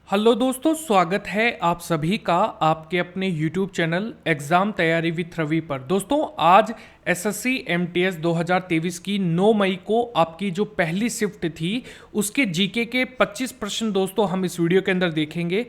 Hello दोस्तों, स्वागत है आप सभी का आपके अपने YouTube चैनल एग्ज़ाम तैयारी विथ रवि पर। दोस्तों, आज एसएससी एमटीएस 2023 की 9 मई को आपकी जो पहली शिफ्ट थी उसके जीके के 25 प्रश्न दोस्तों हम इस वीडियो के अंदर देखेंगे।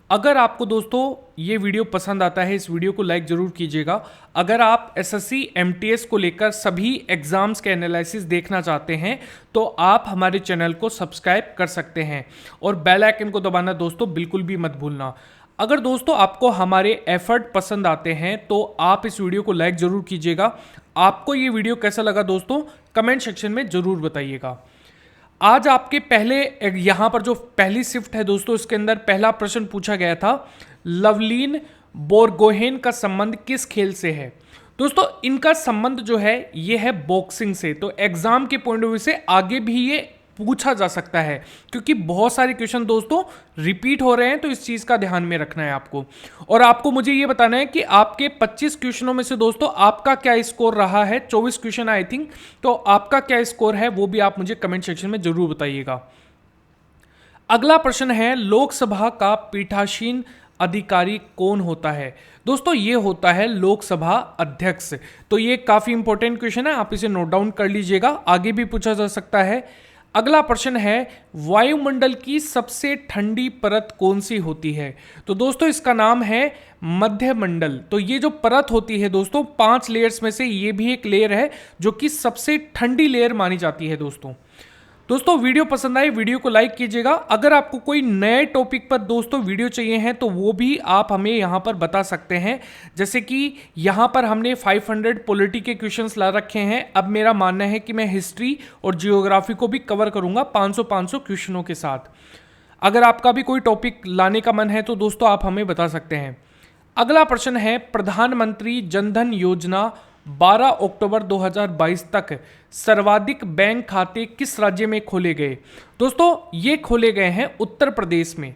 अगर आपको दोस्तों ये वीडियो पसंद आता है, इस वीडियो को लाइक ज़रूर कीजिएगा। अगर आप एसएससी एमटीएस को लेकर सभी एग्जाम्स के एनालिसिस देखना चाहते हैं तो आप हमारे चैनल को सब्सक्राइब कर सकते हैं और बेल आइकन को दबाना दोस्तों बिल्कुल भी मत भूलना। अगर दोस्तों आपको हमारे एफर्ट पसंद आते हैं तो आप इस वीडियो को लाइक ज़रूर कीजिएगा। आपको ये वीडियो कैसा लगा दोस्तों कमेंट सेक्शन में ज़रूर बताइएगा। आज आपके पहले यहां पर जो पहली शिफ्ट है दोस्तों, इसके अंदर पहला प्रश्न पूछा गया था, लवलीन बोरगोहेन का संबंध किस खेल से है। दोस्तों, इनका संबंध जो है ये है बॉक्सिंग से। तो एग्जाम के पॉइंट ऑफ व्यू से आगे भी ये पूछा जा सकता है क्योंकि बहुत सारे क्वेश्चन दोस्तों रिपीट हो रहे हैं, तो इस चीज का ध्यान में रखना है आपको। और आपको मुझे ये बताना है कि आपके 25 क्वेश्चनों में से दोस्तों आपका क्या स्कोर रहा है। 24 क्वेश्चन आई थिंक, तो आपका क्या स्कोर है वो भी आप मुझे कमेंट सेक्शन में जरूर बताइएगा। अगला प्रश्न है, लोकसभा का पीठासीन अधिकारी कौन होता है। दोस्तों, ये होता है लोकसभा अध्यक्ष। तो ये काफी इंपॉर्टेंट क्वेश्चन है, आप इसे नोट डाउन कर लीजिएगा, आगे भी पूछा जा सकता है। अगला प्रश्न है, वायुमंडल की सबसे ठंडी परत कौन सी होती है। तो दोस्तों इसका नाम है मध्यमंडल। तो ये जो परत होती है दोस्तों 5 लेयर्स में से ये भी एक लेयर है जो कि सबसे ठंडी लेयर मानी जाती है। दोस्तों वीडियो पसंद आए वीडियो को लाइक कीजिएगा। अगर आपको कोई नए टॉपिक पर दोस्तों वीडियो चाहिए हैं तो वो भी आप हमें यहाँ पर बता सकते हैं। जैसे कि यहाँ पर हमने 500 पॉलिटी के क्वेश्चंस ला रखे हैं। अब मेरा मानना है कि मैं हिस्ट्री और जियोग्राफी को भी कवर करूँगा 500 क्वेश्चनों के साथ। अगर आपका भी कोई टॉपिक लाने का मन है तो दोस्तों आप हमें बता सकते हैं। अगला प्रश्न है, प्रधानमंत्री जनधन योजना 12 अक्टूबर 2022 तक सर्वाधिक बैंक खाते किस राज्य में खोले गए। दोस्तों ये खोले गए हैं उत्तर प्रदेश में।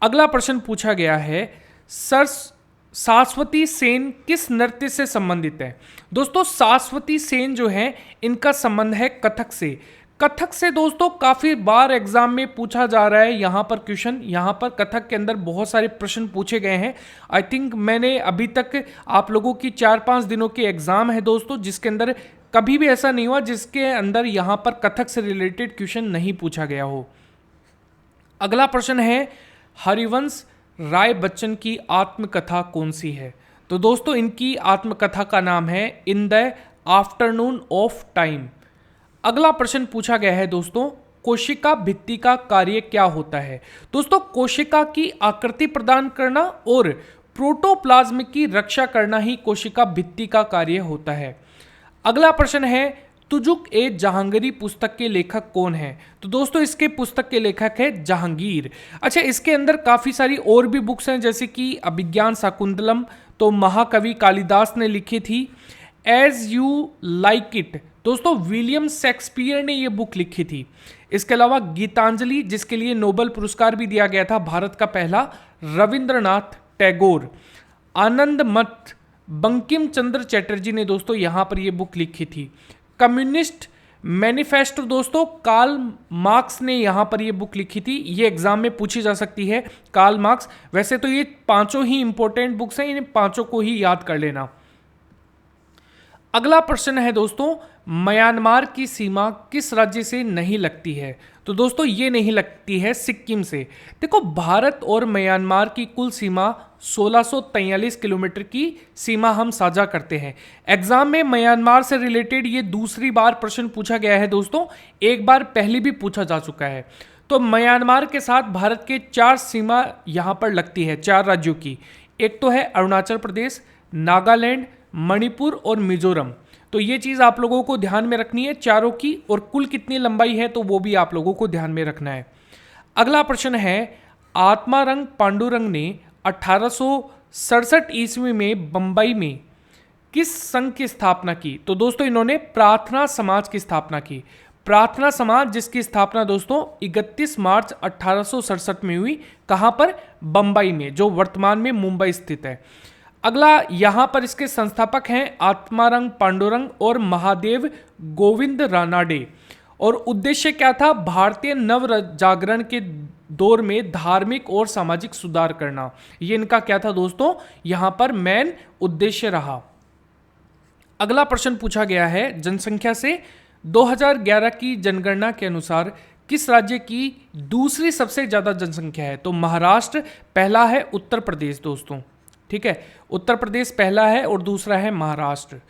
अगला प्रश्न पूछा गया है, सर सरस्वती सेन किस नृत्य से संबंधित है। दोस्तों सरस्वती सेन जो है इनका संबंध है कथक से। कथक से दोस्तों काफी बार एग्जाम में पूछा जा रहा है यहाँ पर क्वेश्चन। यहाँ पर कथक के अंदर बहुत सारे प्रश्न पूछे गए हैं। आई थिंक मैंने अभी तक आप लोगों की 4-5 दिनों की एग्जाम है दोस्तों जिसके अंदर कभी भी ऐसा नहीं हुआ जिसके अंदर यहाँ पर कथक से रिलेटेड क्वेश्चन नहीं पूछा गया हो। अगला प्रश्न है, हरिवंश राय बच्चन की आत्मकथा कौन सी है। तो दोस्तों इनकी आत्मकथा का नाम है in the afternoon of time. अगला प्रश्न पूछा गया है दोस्तों, कोशिका भित्ति का कार्य क्या होता है। दोस्तों कोशिका की आकृति प्रदान करना और प्रोटोप्लाज्म की रक्षा करना ही कोशिका भित्ति का कार्य होता है। अगला प्रश्न है, तुजुक ए जहांगीरी पुस्तक के लेखक कौन है। तो दोस्तों इसके पुस्तक के लेखक है जहांगीर। अच्छा, इसके अंदर काफी सारी और भी बुक्स हैं जैसे कि अभिज्ञान शाकुंतलम तो महाकवि कालिदास ने लिखी थी। एज यू लाइक इट दोस्तों विलियम शेक्सपियर ने यह बुक लिखी थी। इसके अलावा गीतांजलि जिसके लिए नोबेल पुरस्कार भी दिया गया था भारत का पहला, रविंद्रनाथ टैगोर। आनंद मठ बंकिम चंद्र चटर्जी ने दोस्तों यहां पर यह बुक लिखी थी। कम्युनिस्ट मैनिफेस्टो दोस्तों कार्ल मार्क्स ने यहां पर यह बुक लिखी थी। ये एग्जाम में पूछी जा सकती है, कार्ल मार्क्स। वैसे तो ये 5 ही इंपॉर्टेंट बुक्स हैं, इन 5 को ही याद कर लेना। अगला प्रश्न है दोस्तों, म्यांमार की सीमा किस राज्य से नहीं लगती है। तो दोस्तों ये नहीं लगती है सिक्किम से। देखो भारत और म्यांमार की कुल सीमा 1643 किलोमीटर की सीमा हम साझा करते हैं। एग्जाम में म्यांमार से रिलेटेड ये दूसरी बार प्रश्न पूछा गया है दोस्तों, एक बार पहले भी पूछा जा चुका है। तो म्यांमार के साथ भारत के 4 सीमा यहां पर लगती है, 4 राज्यों की। एक तो है अरुणाचल प्रदेश, नागालैंड, मणिपुर और मिजोरम। तो ये चीज़ आप लोगों को ध्यान में रखनी है चारों की, और कुल कितनी लंबाई है तो वो भी आप लोगों को ध्यान में रखना है। अगला प्रश्न है, आत्मारंग पांडुरंग ने 1867 ईस्वी में बंबई में किस संघ की स्थापना की। तो दोस्तों इन्होंने प्रार्थना समाज की स्थापना की। प्रार्थना समाज जिसकी स्थापना दोस्तों 31 मार्च 1867 में हुई। कहाँ पर? बंबई में, जो वर्तमान में मुंबई स्थित है। अगला यहां पर इसके संस्थापक हैं आत्मारंग पांडुरंग और महादेव गोविंद रानाडे। और उद्देश्य क्या था? भारतीय नव जागरण के दौर में धार्मिक और सामाजिक सुधार करना, ये इनका क्या था दोस्तों, यहां पर मेन उद्देश्य रहा। अगला प्रश्न पूछा गया है जनसंख्या से 2011 की जनगणना के अनुसार किस राज्य की दूसरी सबसे ज्यादा जनसंख्या है? तो महाराष्ट्र पहला है, उत्तर प्रदेश दोस्तों, ठीक है, उत्तर प्रदेश पहला है और दूसरा है महाराष्ट्र।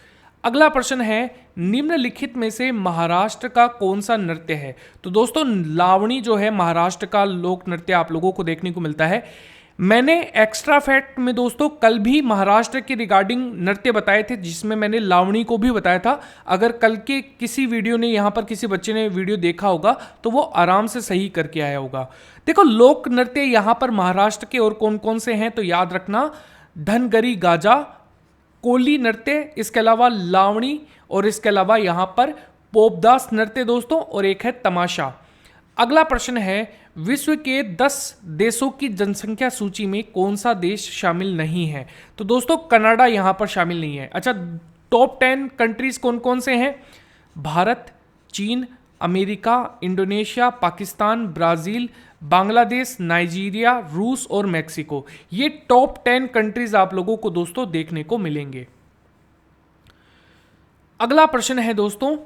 अगला प्रश्न है निम्नलिखित में से महाराष्ट्र का कौन सा नृत्य है? तो दोस्तों लावणी जो है महाराष्ट्र का लोक नृत्य आप लोगों को देखने को मिलता है। मैंने एक्स्ट्रा फैक्ट में दोस्तों कल भी महाराष्ट्र के रिगार्डिंग नृत्य बताए थे, जिसमें मैंने लावणी को भी बताया था। अगर कल के किसी वीडियो ने यहाँ पर किसी बच्चे ने वीडियो देखा होगा तो वो आराम से सही करके आया होगा। देखो लोक नृत्य यहाँ पर महाराष्ट्र के और कौन कौन से हैं, तो याद रखना धनगरी गाजा, कोली नृत्य, इसके अलावा लावणी और इसके अलावा यहाँ पर पोपदास नृत्य दोस्तों, और एक है तमाशा। अगला प्रश्न है विश्व के 10 देशों की जनसंख्या सूची में कौन सा देश शामिल नहीं है? तो दोस्तों कनाडा यहां पर शामिल नहीं है। अच्छा, टॉप 10 कंट्रीज कौन कौन से हैं? भारत, चीन, America, Indonesia, Pakistan, Brazil, Bangladesh, Nigeria, रूस और मैक्सिको। ये टॉप 10 कंट्रीज आप लोगों को दोस्तों देखने को मिलेंगे। अगला प्रश्न है दोस्तों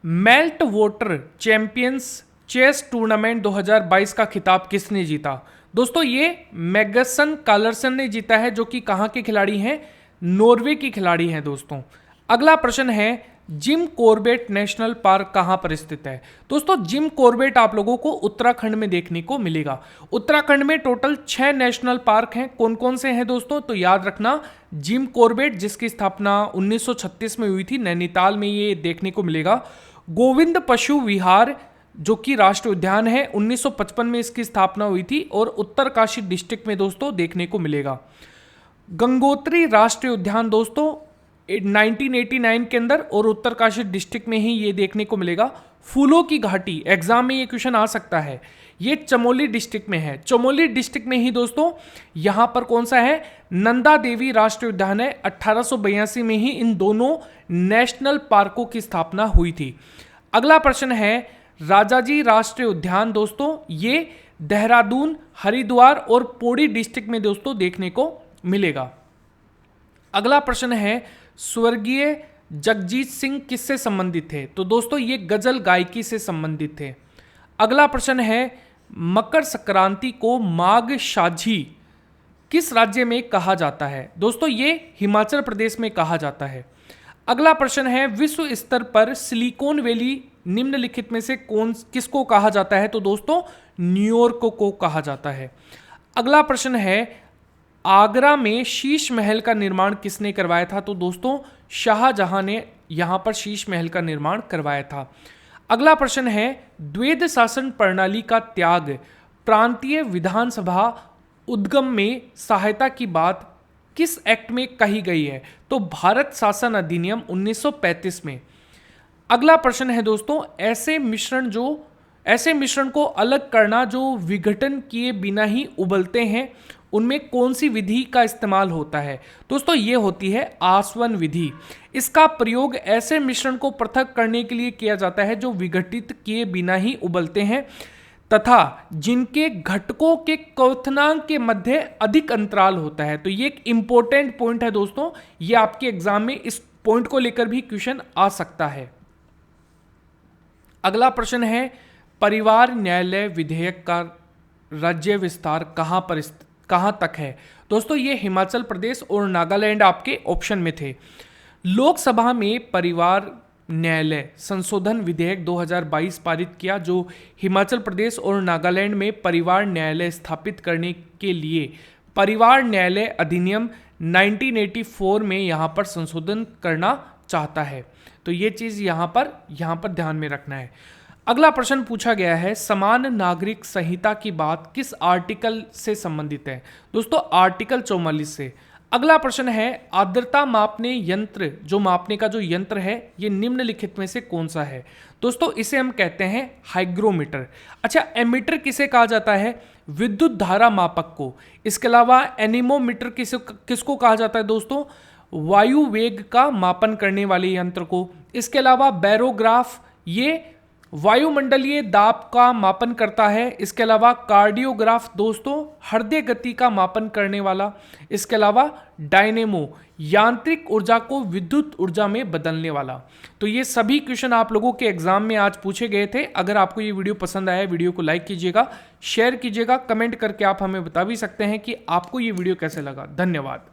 Meltwater champions chess tournament 2022 का खिताब किसने जीता? दोस्तों ये मैग्सन कार्लसन ने जीता है, जो कि कहां के खिलाड़ी हैं? नॉर्वे की खिलाड़ी हैं दोस्तों। अगला प्रश्न है जिम कॉर्बेट नेशनल पार्क कहां पर स्थित है? दोस्तों जिम कॉर्बेट आप लोगों को उत्तराखंड में देखने को मिलेगा। उत्तराखंड में टोटल 6 नेशनल पार्क हैं। कौन कौन से हैं दोस्तों? तो याद रखना जिम कॉर्बेट जिसकी स्थापना 1936 में हुई थी, नैनीताल में ये देखने को मिलेगा। गोविंद पशु विहार जो कि राष्ट्रीय उद्यान है, 1955 में इसकी स्थापना हुई थी और उत्तरकाशी डिस्ट्रिक्ट में दोस्तों देखने को मिलेगा। गंगोत्री राष्ट्रीय उद्यान दोस्तों 1989 के अंदर और उत्तरकाशी डिस्ट्रिक्ट में ही ये देखने को मिलेगा। फूलों की घाटी, एग्जाम में ये क्वेश्चन आ सकता है, ये चमोली डिस्ट्रिक्ट में है। चमोली डिस्ट्रिक्ट में ही दोस्तों यहां पर कौन सा है? नंदा देवी राष्ट्रीय उद्यान है। 1882 में ही इन दोनों नेशनल पार्कों की स्थापना हुई थी। अगला प्रश्न है राजाजी राष्ट्रीय उद्यान दोस्तों, ये देहरादून, हरिद्वार और पौड़ी डिस्ट्रिक्ट में दोस्तों देखने को मिलेगा। अगला प्रश्न है स्वर्गीय जगजीत सिंह किससे संबंधित थे? तो दोस्तों ये गजल गायकी से संबंधित थे। अगला प्रश्न है मकर संक्रांति को माघ साझी किस राज्य में कहा जाता है? दोस्तों ये हिमाचल प्रदेश में कहा जाता है। अगला प्रश्न है विश्व स्तर पर सिलिकॉन वैली निम्नलिखित में से किसको कहा जाता है? तो दोस्तों न्यूयॉर्क को कहा जाता है। अगला प्रश्न है आगरा में शीश महल का निर्माण किसने करवाया था? तो दोस्तों शाहजहां ने यहां पर शीश महल का निर्माण करवाया था। अगला प्रश्न है द्वैध शासन प्रणाली का त्याग प्रांतीय विधानसभा उद्गम में सहायता की बात किस एक्ट में कही गई है? तो भारत शासन अधिनियम 1935 में। अगला प्रश्न है दोस्तों ऐसे मिश्रण को अलग करना जो विघटन किए बिना ही उबलते हैं, उनमें कौन सी विधि का इस्तेमाल होता है? दोस्तों ये होती है आसवन विधि। इसका प्रयोग ऐसे मिश्रण को पृथक करने के लिए किया जाता है जो विघटित किए बिना ही उबलते हैं तथा जिनके घटकों के क्वथनांक के मध्य अधिक अंतराल होता है। तो ये एक इंपॉर्टेंट पॉइंट है दोस्तों, ये आपके एग्जाम में इस पॉइंट को लेकर भी क्वेश्चन आ सकता है। अगला प्रश्न है परिवार न्यायालय विधेयक का राज्य विस्तार कहां तक है? दोस्तों ये हिमाचल प्रदेश और नागालैंड आपके ऑप्शन में थे। लोकसभा में परिवार न्यायालय संशोधन विधेयक 2022 पारित किया, जो हिमाचल प्रदेश और नागालैंड में परिवार न्यायालय स्थापित करने के लिए परिवार न्यायालय अधिनियम 1984 में यहां पर संशोधन करना चाहता है। तो ये चीज यहां पर ध्यान में रखना है। अगला प्रश्न पूछा गया है समान नागरिक संहिता की बात किस आर्टिकल से संबंधित है? दोस्तों आर्टिकल 44 से। अगला प्रश्न है आर्द्रता मापने यंत्र, जो मापने का जो यंत्र है, ये निम्नलिखित में से कौन सा है? दोस्तों इसे हम कहते हैं हाइग्रोमीटर। अच्छा, एमीटर किसे कहा जाता है? विद्युत धारा मापक को। इसके अलावा एनीमोमीटर किसको कहा जाता है दोस्तों? वायु वेग का मापन करने वाले यंत्र को। इसके अलावा बैरोग्राफ, ये वायुमंडलीय दाब का मापन करता है। इसके अलावा कार्डियोग्राफ दोस्तों हृदय गति का मापन करने वाला। इसके अलावा डायनेमो यांत्रिक ऊर्जा को विद्युत ऊर्जा में बदलने वाला। तो ये सभी क्वेश्चन आप लोगों के एग्जाम में आज पूछे गए थे। अगर आपको ये वीडियो पसंद आया, वीडियो को लाइक कीजिएगा, शेयर कीजिएगा, कमेंट करके आप हमें बता भी सकते हैं कि आपको ये वीडियो कैसे लगा। धन्यवाद।